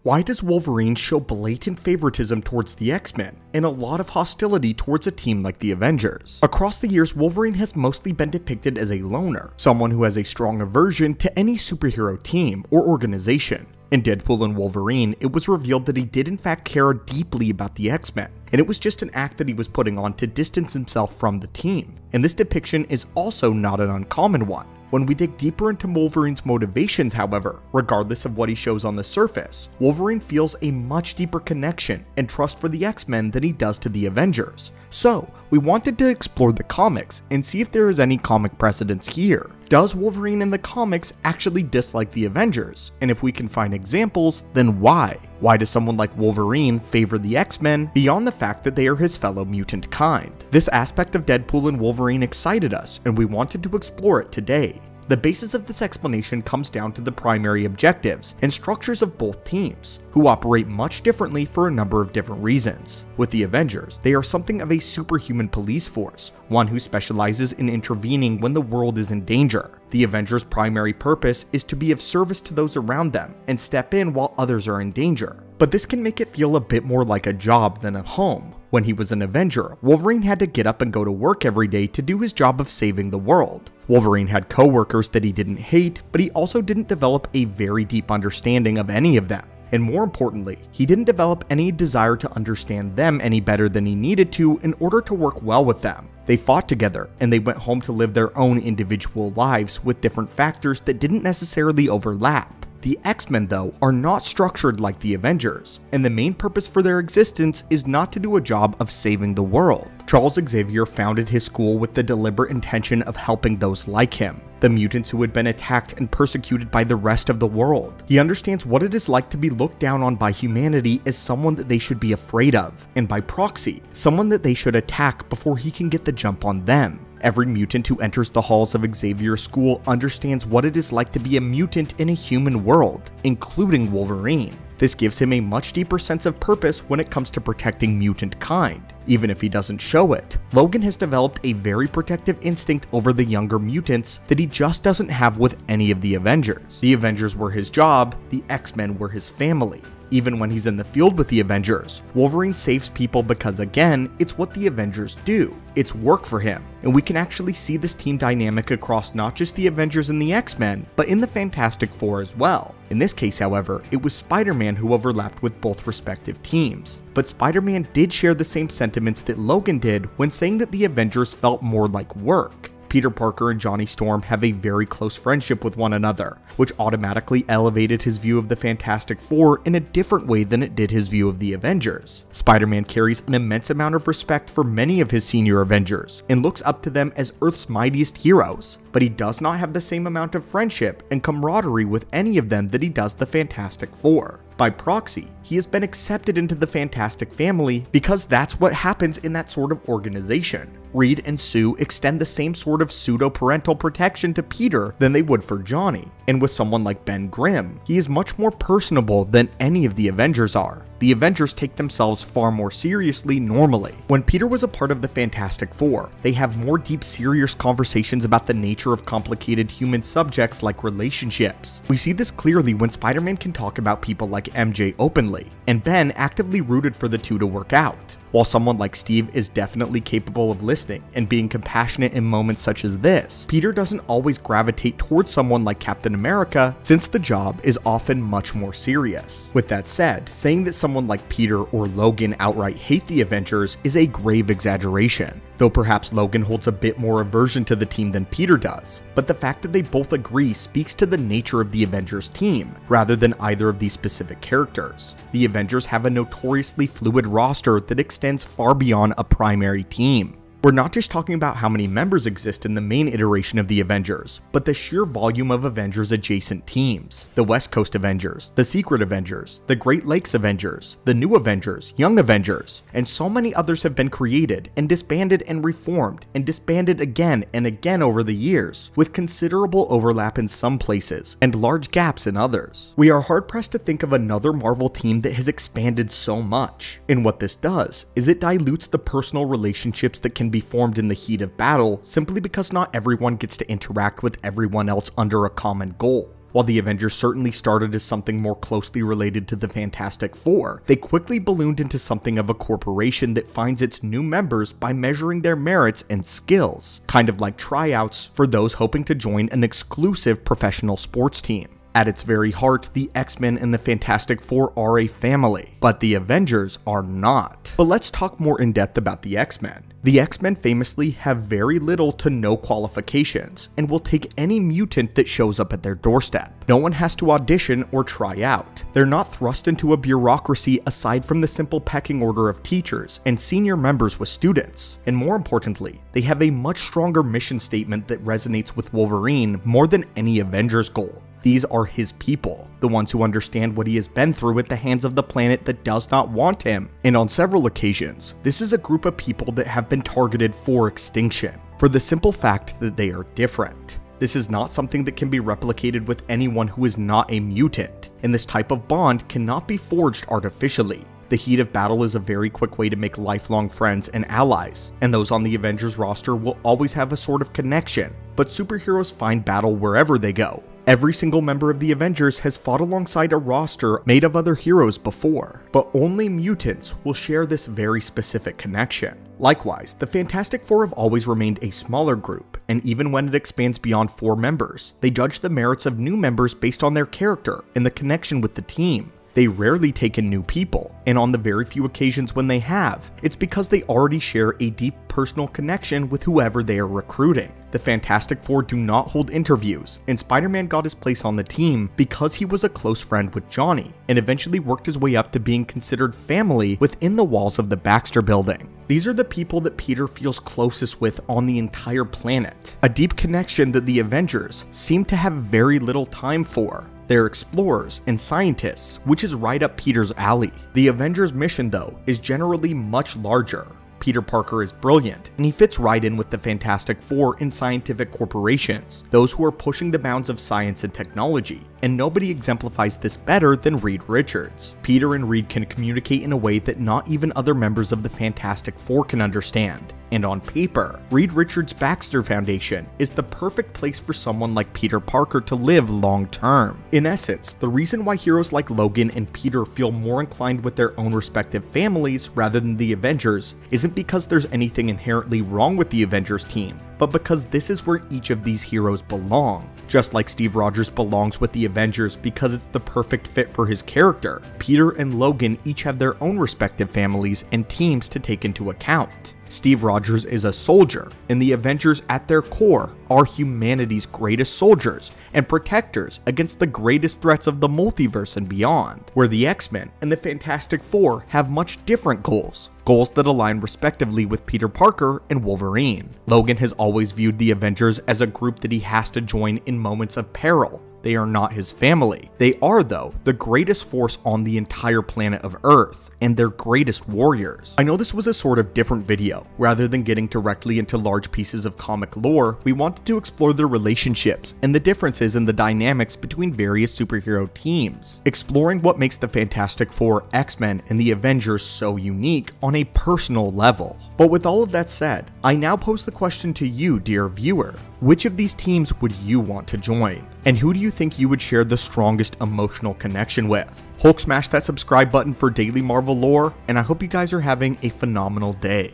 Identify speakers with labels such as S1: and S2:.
S1: Why does Wolverine show blatant favoritism towards the X-Men and a lot of hostility towards a team like the Avengers? Across the years, Wolverine has mostly been depicted as a loner, someone who has a strong aversion to any superhero team or organization. In Deadpool and Wolverine, it was revealed that he did in fact care deeply about the X-Men, and it was just an act that he was putting on to distance himself from the team. And this depiction is also not an uncommon one. When we dig deeper into Wolverine's motivations, however, regardless of what he shows on the surface, Wolverine feels a much deeper connection and trust for the X-Men than he does to the Avengers. So, we wanted to explore the comics and see if there is any comic precedence here. Does Wolverine in the comics actually dislike the Avengers? And if we can find examples, then why? Why does someone like Wolverine favor the X-Men beyond the fact that they are his fellow mutant kind? This aspect of Deadpool and Wolverine excited us, and we wanted to explore it today. The basis of this explanation comes down to the primary objectives and structures of both teams, who operate much differently for a number of different reasons. With the Avengers, they are something of a superhuman police force, one who specializes in intervening when the world is in danger. The Avengers' primary purpose is to be of service to those around them and step in while others are in danger. But this can make it feel a bit more like a job than a home. When he was an Avenger, Wolverine had to get up and go to work every day to do his job of saving the world. Wolverine had co-workers that he didn't hate, but he also didn't develop a very deep understanding of any of them. And more importantly, he didn't develop any desire to understand them any better than he needed to in order to work well with them. They fought together, and they went home to live their own individual lives with different factors that didn't necessarily overlap. The X-Men, though, are not structured like the Avengers, and the main purpose for their existence is not to do a job of saving the world. Charles Xavier founded his school with the deliberate intention of helping those like him, the mutants who had been attacked and persecuted by the rest of the world. He understands what it is like to be looked down on by humanity as someone that they should be afraid of, and by proxy, someone that they should attack before he can get the jump on them. Every mutant who enters the halls of Xavier's school understands what it is like to be a mutant in a human world, including Wolverine. This gives him a much deeper sense of purpose when it comes to protecting mutant kind. Even if he doesn't show it, Logan has developed a very protective instinct over the younger mutants that he just doesn't have with any of the Avengers. The Avengers were his job, the X-Men were his family. Even when he's in the field with the Avengers, Wolverine saves people because, again, it's what the Avengers do. It's work for him, and we can actually see this team dynamic across not just the Avengers and the X-Men, but in the Fantastic Four as well. In this case, however, it was Spider-Man who overlapped with both respective teams. But Spider-Man did share the same sentiments that Logan did when saying that the Avengers felt more like work. Peter Parker and Johnny Storm have a very close friendship with one another, which automatically elevated his view of the Fantastic Four in a different way than it did his view of the Avengers. Spider-Man carries an immense amount of respect for many of his senior Avengers, and looks up to them as Earth's mightiest heroes, but he does not have the same amount of friendship and camaraderie with any of them that he does the Fantastic Four. By proxy, he has been accepted into the Fantastic family because that's what happens in that sort of organization. Reed and Sue extend the same sort of pseudo-parental protection to Peter than they would for Johnny, and with someone like Ben Grimm, he is much more personable than any of the Avengers are. The Avengers take themselves far more seriously normally. When Peter was a part of the Fantastic Four, they have more deep, serious conversations about the nature of complicated human subjects like relationships. We see this clearly when Spider-Man can talk about people like MJ openly, and Ben actively rooted for the two to work out. While someone like Steve is definitely capable of listening and being compassionate in moments such as this, Peter doesn't always gravitate towards someone like Captain America, since the job is often much more serious. With that said, saying that someone like Peter or Logan outright hate the Avengers is a grave exaggeration, though perhaps Logan holds a bit more aversion to the team than Peter does. But the fact that they both agree speaks to the nature of the Avengers team, rather than either of these specific characters. The Avengers have a notoriously fluid roster that extends far beyond a primary team. We're not just talking about how many members exist in the main iteration of the Avengers, but the sheer volume of Avengers adjacent teams. The West Coast Avengers, the Secret Avengers, the Great Lakes Avengers, the New Avengers, Young Avengers, and so many others have been created and disbanded and reformed and disbanded again and again over the years, with considerable overlap in some places and large gaps in others. We are hard pressed to think of another Marvel team that has expanded so much, and what this does is it dilutes the personal relationships that can be formed in the heat of battle simply because not everyone gets to interact with everyone else under a common goal. While the Avengers certainly started as something more closely related to the Fantastic Four, they quickly ballooned into something of a corporation that finds its new members by measuring their merits and skills, kind of like tryouts for those hoping to join an exclusive professional sports team. At its very heart, the X-Men and the Fantastic Four are a family, but the Avengers are not. But let's talk more in depth about the X-Men. The X-Men famously have very little to no qualifications, and will take any mutant that shows up at their doorstep. No one has to audition or try out. They're not thrust into a bureaucracy aside from the simple pecking order of teachers and senior members with students. And more importantly, they have a much stronger mission statement that resonates with Wolverine more than any Avengers goal. These are his people, the ones who understand what he has been through at the hands of the planet that does not want him. And on several occasions, this is a group of people that have been targeted for extinction, for the simple fact that they are different. This is not something that can be replicated with anyone who is not a mutant, and this type of bond cannot be forged artificially. The heat of battle is a very quick way to make lifelong friends and allies, and those on the Avengers roster will always have a sort of connection, but superheroes find battle wherever they go. Every single member of the Avengers has fought alongside a roster made of other heroes before, but only mutants will share this very specific connection. Likewise, the Fantastic Four have always remained a smaller group, and even when it expands beyond 4 members, they judge the merits of new members based on their character and the connection with the team. They rarely take in new people, and on the very few occasions when they have, it's because they already share a deep personal connection with whoever they are recruiting. The Fantastic Four do not hold interviews, and Spider-Man got his place on the team because he was a close friend with Johnny, and eventually worked his way up to being considered family within the walls of the Baxter Building. These are the people that Peter feels closest with on the entire planet, a deep connection that the Avengers seem to have very little time for. They're explorers and scientists, which is right up Peter's alley. The Avengers' mission, though, is generally much larger. Peter Parker is brilliant, and he fits right in with the Fantastic Four and scientific corporations, those who are pushing the bounds of science and technology, and nobody exemplifies this better than Reed Richards. Peter and Reed can communicate in a way that not even other members of the Fantastic Four can understand, and on paper, Reed Richards' Baxter Foundation is the perfect place for someone like Peter Parker to live long term. In essence, the reason why heroes like Logan and Peter feel more inclined with their own respective families rather than the Avengers isn't because there's anything inherently wrong with the Avengers team, but because this is where each of these heroes belong. Just like Steve Rogers belongs with the Avengers because it's the perfect fit for his character, Peter and Logan each have their own respective families and teams to take into account. Steve Rogers is a soldier, and the Avengers at their core are humanity's greatest soldiers and protectors against the greatest threats of the multiverse and beyond, where the X-Men and the Fantastic Four have much different goals that align respectively with Peter Parker and Wolverine. Logan has always viewed the Avengers as a group that he has to join in moments of peril. They are not his family. They are, though, the greatest force on the entire planet of Earth, and their greatest warriors. I know this was a sort of different video. Rather than getting directly into large pieces of comic lore, we wanted to explore the relationships and the differences in the dynamics between various superhero teams, exploring what makes the Fantastic Four, X-Men, and the Avengers so unique on a personal level. But with all of that said, I now pose the question to you, dear viewer. Which of these teams would you want to join? And who do you think you would share the strongest emotional connection with? Hulk smash that subscribe button for daily Marvel lore, and I hope you guys are having a phenomenal day.